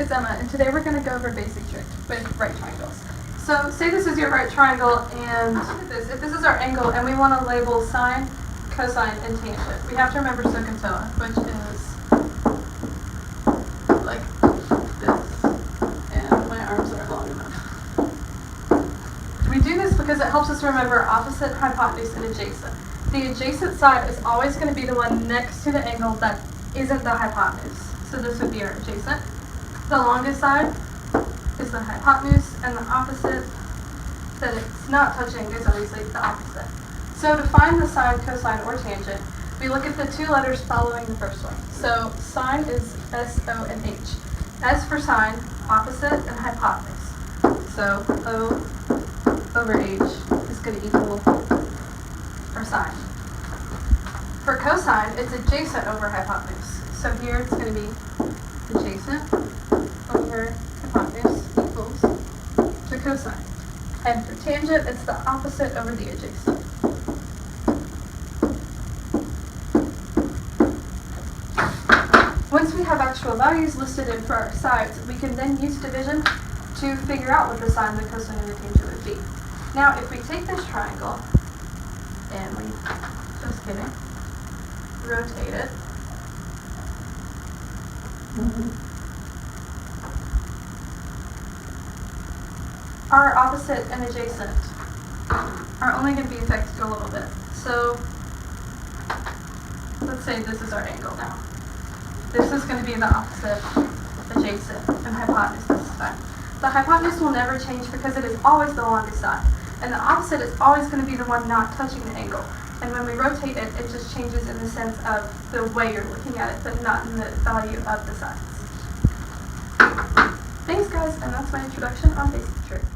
It's Emma, and today we're going to go over a basic trick with right triangles. So say this is your right triangle, and if this is our angle, and we want to label sine, cosine, and tangent, we have to remember SOHCAHTOA, which is like this, and my arms aren't long enough. We do this because it helps us remember opposite, hypotenuse, and adjacent. The adjacent side is always going to be the one next to the angle that isn't the hypotenuse. So this would be our adjacent. The longest side is the hypotenuse, and the opposite that it's not touching is obviously the opposite. So to find the sine, cosine, or tangent, we look at the two letters following the first one. So sine is S, O, and H. S for sine, opposite, and hypotenuse. So O over H is going to equal our sine. For cosine, it's adjacent over hypotenuse. So here it's going to be adjacent over hypotenuse equals the cosine. And for tangent, it's the opposite over the adjacent. Once we have actual values listed in for our sides, we can then use division to figure out what the sine, the cosine, and the tangent would be. Now, if we take this triangle and we, just kidding, rotate it, our opposite and adjacent are only going to be affected a little bit. So let's say this is our angle now. This is going to be the opposite, adjacent, and hypotenuse this time. The hypotenuse will never change because it is always the longest side. And the opposite is always going to be the one not touching the angle. And when we rotate it, it just changes in the sense of the way you're looking at it, but not in the value of the sides. Thanks guys, and that's my introduction on basic tricks.